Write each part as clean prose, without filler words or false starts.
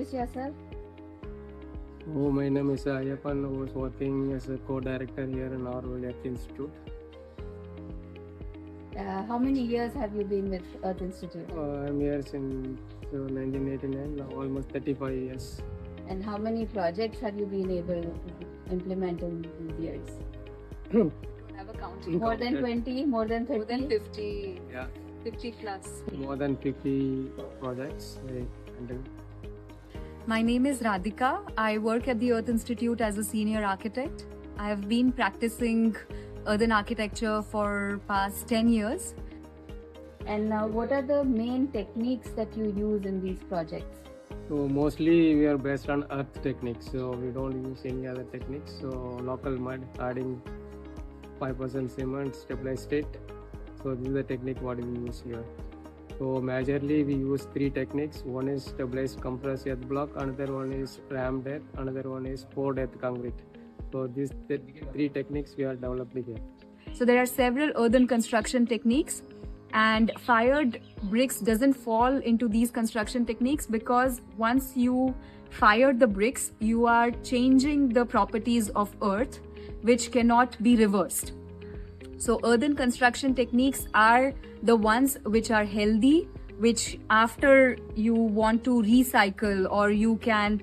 introduce yourself? Oh, my name is Ayappan. I was working as a co-director here in Norway Earth Institute. How many years have you been with Earth Institute? I'm here since 1989, now almost 35 years. And how many projects have you been able to implement in these years? Have a count. More than 20, more than 30? More than 50. Yeah. 50 plus. More than 50 projects I handled. My name is Radhika. I work at the Earth Institute as a senior architect. I have been practicing earthen architecture for past 10 years. And what are the main techniques that you use in these projects? So mostly we are based on earth techniques, so we don't use any other techniques. So local mud, adding 5% cement, stabilized it. So this is the technique what we use here. So majorly we use three techniques. One is stabilized compressed earth block, another one is rammed earth, another one is poured earth concrete. So these three techniques we are developing here. So there are several earthen construction techniques, and fired bricks doesn't fall into these construction techniques because once you fire the bricks, you are changing the properties of earth, which cannot be reversed. So earthen construction techniques are the ones which are healthy, which after you want to recycle or you can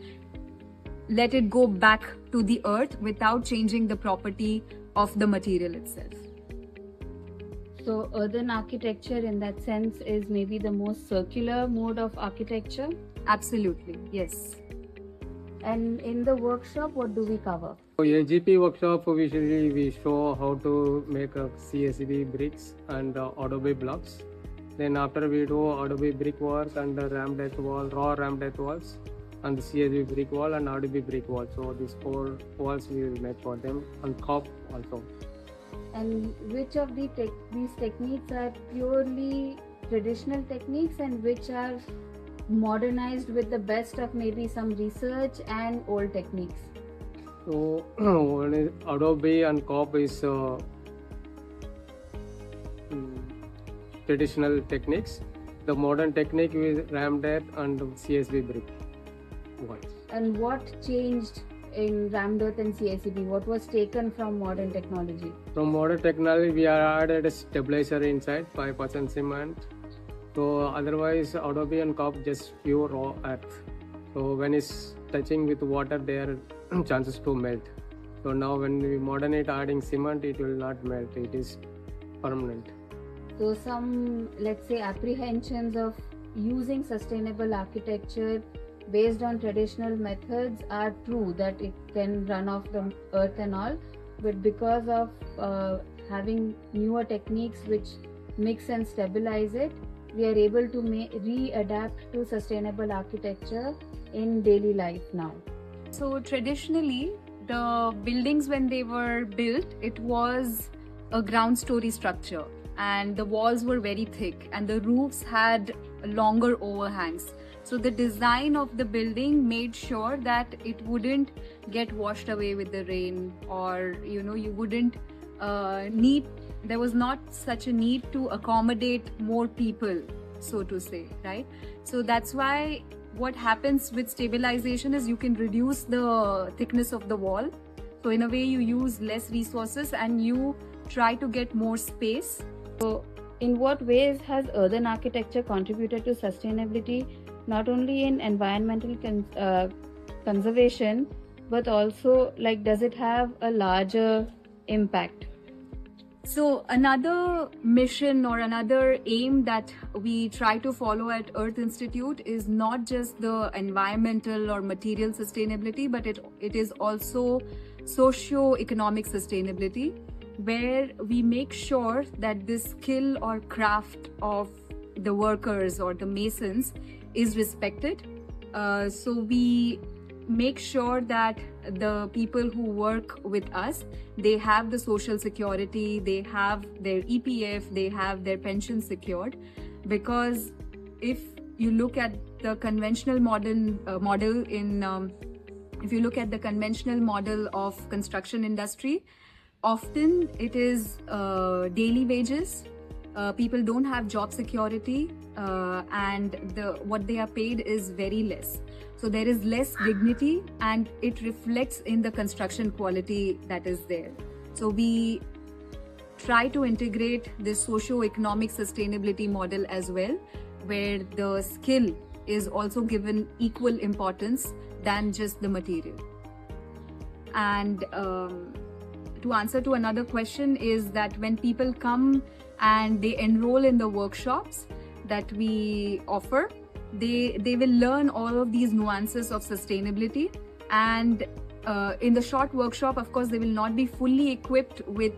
let it go back to the earth without changing the property of the material itself. So earthen architecture in that sense is maybe the most circular mode of architecture. Absolutely, yes. And in the workshop, what do we cover? For AGP workshop, usually we show how to make a CSB bricks and Adobe blocks. Then after we do Adobe brick work and the rammed earth wall, raw rammed earth walls, and the CSB brick wall and Adobe brick wall. So these 4 walls we will make for them, and COP also. And which of these techniques are purely traditional techniques and which are modernized with the best of maybe some research and old techniques? So one is Adobe and COP is traditional techniques. The modern technique is rammed earth and CSB brick walls. And what changed in rammed earth and CSB? What was taken from modern technology? From modern technology, we are added a stabilizer inside, 5% cement. So otherwise, Adobe and COP just pure raw earth. So when it's touching with water, there are chances to melt. So now when we modern it, adding cement, it will not melt. It is permanent. So some, let's say, apprehensions of using sustainable architecture based on traditional methods are true, that it can run off the earth and all, but because of having newer techniques which mix and stabilize it, we are able to readapt to sustainable architecture in daily life now. So traditionally, the buildings when they were built, it was a ground story structure and the walls were very thick and the roofs had longer overhangs. So the design of the building made sure that it wouldn't get washed away with the rain, or you wouldn't there was not such a need to accommodate more people, so to say, right? So that's why what happens with stabilization is you can reduce the thickness of the wall. So in a way you use less resources and you try to get more space. So in what ways has earthen architecture contributed to sustainability, not only in environmental conservation, but also does it have a larger impact? So another mission or another aim that we try to follow at Earth Institute is not just the environmental or material sustainability, but it is also socio-economic sustainability, where we make sure that the skill or craft of the workers or the masons is respected. So we make sure that the people who work with us, they have the social security, they have their EPF, they have their pension secured. Because if you look at the conventional if you look at the conventional model of construction industry, often it is daily wages, people don't have job security, and what they are paid is very less. So there is less dignity, and it reflects in the construction quality that is there. So we try to integrate this socio-economic sustainability model as well, where the skill is also given equal importance than just the material. And to answer to another question is that when people come and they enroll in the workshops that we offer, they will learn all of these nuances of sustainability. And in the short workshop, of course, they will not be fully equipped with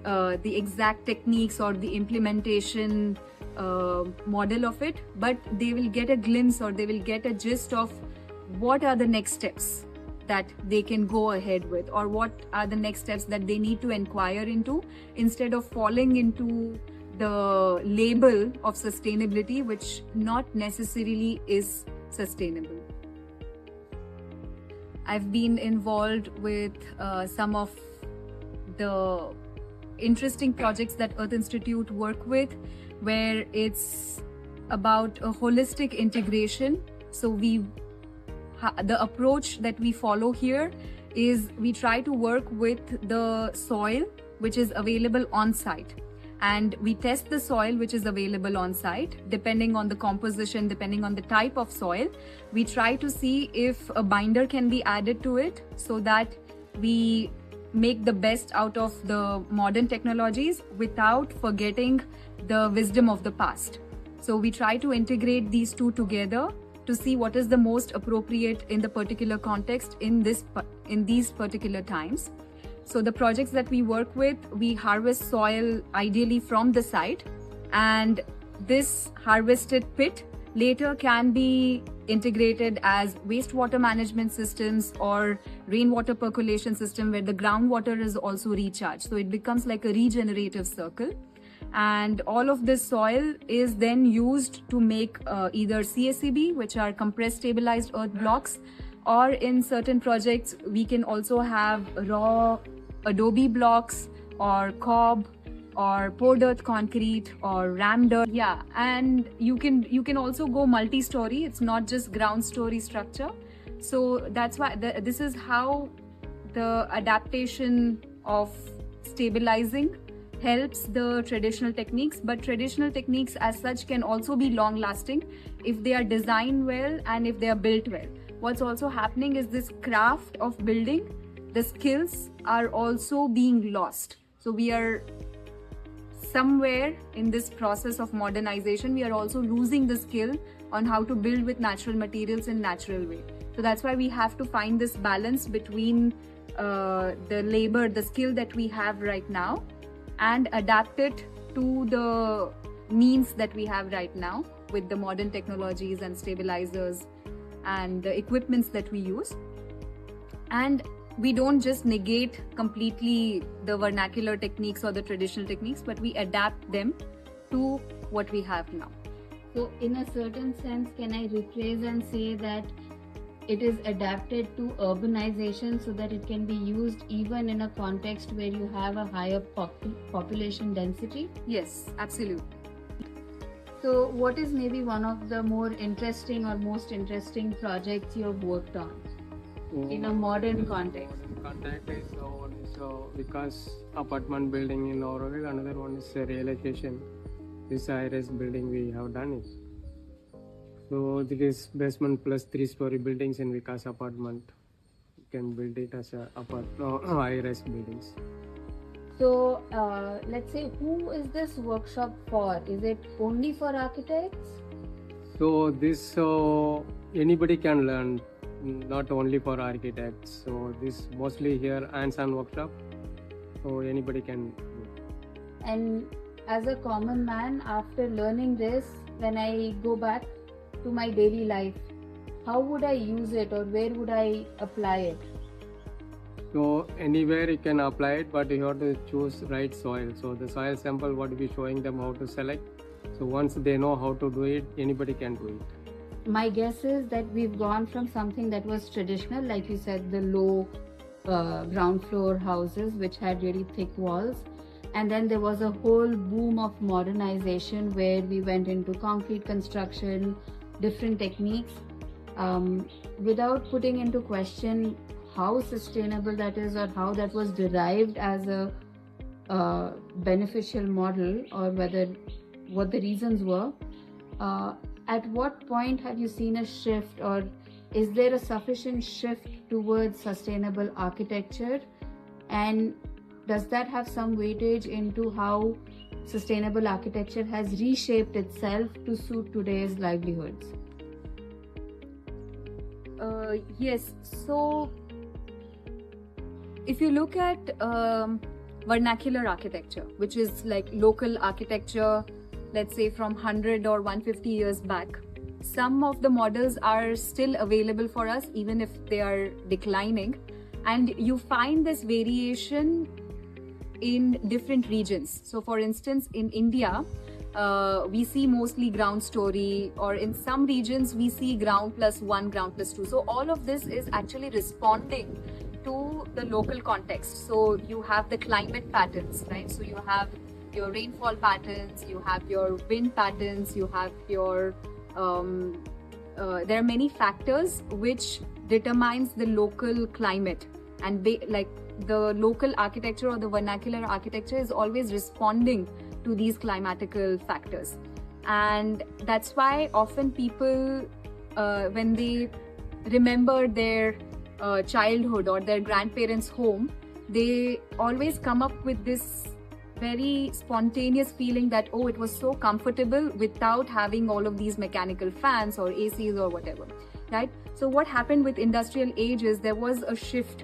the exact techniques or the implementation model of it, but they will get a glimpse, or they will get a gist of what are the next steps that they can go ahead with, or what are the next steps that they need to inquire into, instead of falling into the label of sustainability, which not necessarily is sustainable. I've been involved with some of the interesting projects that Earth Institute work with, where it's about a holistic integration. So the approach that we follow here is we try to work with the soil which is available on site, and we test the soil which is available on site. Depending on the composition, depending on the type of soil, we try to see if a binder can be added to it, so that we make the best out of the modern technologies without forgetting the wisdom of the past. So we try to integrate these two together to see what is the most appropriate in the particular context in these particular times. So the projects that we work with, we harvest soil ideally from the site, and this harvested pit later can be integrated as wastewater management systems or rainwater percolation system, where the groundwater is also recharged. So it becomes like a regenerative circle. And all of this soil is then used to make either CSEB, which are compressed stabilized earth blocks, or in certain projects we can also have raw adobe blocks or cob or poured earth concrete or rammed earth. Yeah, and you can also go multi-story. It's not just ground story structure. So that's why this is how the adaptation of stabilizing helps the traditional techniques. But traditional techniques as such can also be long lasting if they are designed well and if they are built well. What's also happening is this craft of building, the skills are also being lost. So we are somewhere in this process of modernization, we are also losing the skill on how to build with natural materials in natural way. So that's why we have to find this balance between the labor, the skill that we have right now, and adapt it to the means that we have right now with the modern technologies and stabilizers and the equipments that we use. And we don't just negate completely the vernacular techniques or the traditional techniques, but we adapt them to what we have now. So in a certain sense, can I rephrase and say that it is adapted to urbanization so that it can be used even in a context where you have a higher population density? Yes, absolutely. So what is maybe one of the more interesting or most interesting projects you have worked on in a modern context? Context is one is Vikas apartment building in Auroville, another one is a realization. This IRS building we have done it. So this is basement plus 3-story buildings in Vikas apartment. You can build it as a IRS buildings. So let's say, who is this workshop for? Is it only for architects? So this anybody can learn, not only for architects. So this mostly here hands-on workshop, so anybody can do. And as a common man, after learning this, when I go back to my daily life, how would I use it, or where would I apply it? So anywhere you can apply it, but you have to choose right soil. So the soil sample what we showing them how to select. So once they know how to do it, anybody can do it. My guess is that we've gone from something that was traditional, like you said, the low ground floor houses which had really thick walls, And then there was a whole boom of modernization where we went into concrete construction, different techniques, without putting into question how sustainable that is or how that was derived as a beneficial model, or what the reasons were. At what point have you seen a shift, or is there a sufficient shift towards sustainable architecture, and does that have some weightage into how sustainable architecture has reshaped itself to suit today's livelihoods? Yes. So, if you look at vernacular architecture, which is like local architecture, let's say from 100 or 150 years back, some of the models are still available for us, even if they are declining. And you find this variation in different regions. So for instance, in India, we see mostly ground story, or in some regions we see ground plus 1, ground plus 2. So all of this is actually responding to the local context. So you have the climate patterns, right? So you have your rainfall patterns, you have your wind patterns, you have your there are many factors which determines the local climate, and like the local architecture or the vernacular architecture is always responding to these climatical factors. And that's why often people, when they remember their childhood or their grandparents' home, they always come up with this very spontaneous feeling that, oh, it was so comfortable without having all of these mechanical fans or ACs or whatever, right? So what happened with industrial age is there was a shift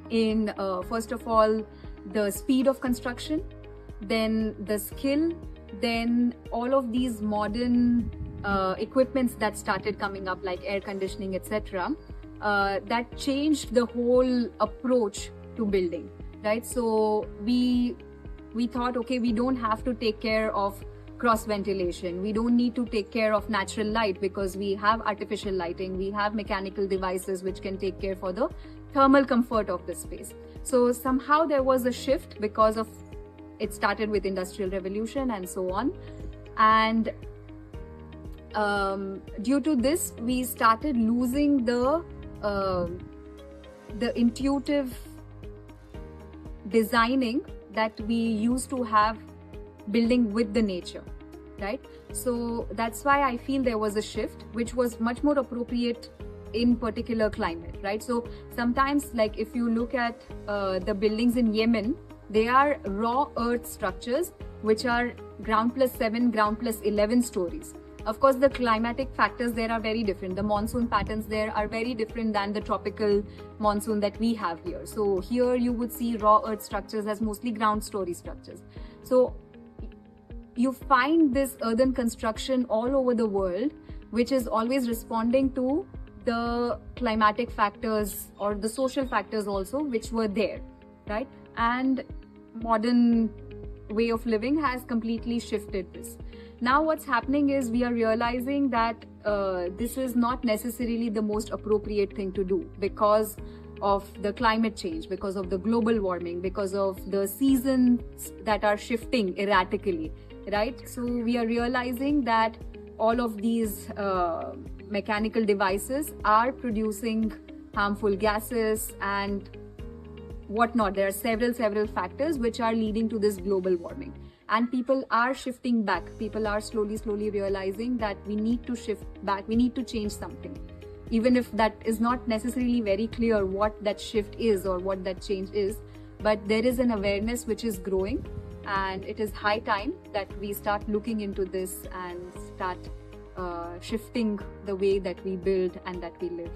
in, first of all, the speed of construction, then the skill, then all of these modern equipments that started coming up, like air conditioning, etc., that changed the whole approach to building, right? So we thought, okay, we don't have to take care of cross ventilation, we don't need to take care of natural light because we have artificial lighting, we have mechanical devices which can take care for the thermal comfort of the space. So somehow there was a shift because of it started with Industrial Revolution and so on, and due to this we started losing the intuitive designing that we used to have building with the nature, right? So that's why I feel there was a shift which was much more appropriate in particular climate, right? So sometimes, like if you look at the buildings in Yemen, they are raw earth structures which are ground plus 7, ground plus 11 stories. Of course, the climatic factors there are very different. The monsoon patterns there are very different than the tropical monsoon that we have here. So here you would see raw earth structures as mostly ground story structures. So you find this earthen construction all over the world, which is always responding to the climatic factors or the social factors also, which were there, right? And modern way of living has completely shifted this. Now what's happening is we are realizing that this is not necessarily the most appropriate thing to do because of the climate change, because of the global warming, because of the seasons that are shifting erratically, right? So we are realizing that all of these mechanical devices are producing harmful gases and whatnot. There are several factors which are leading to this global warming. And people are shifting back. People are slowly realizing that we need to shift back. We need to change something. Even if that is not necessarily very clear what that shift is or what that change is. But there is an awareness which is growing. And it is high time that we start looking into this and start shifting the way that we build and that we live.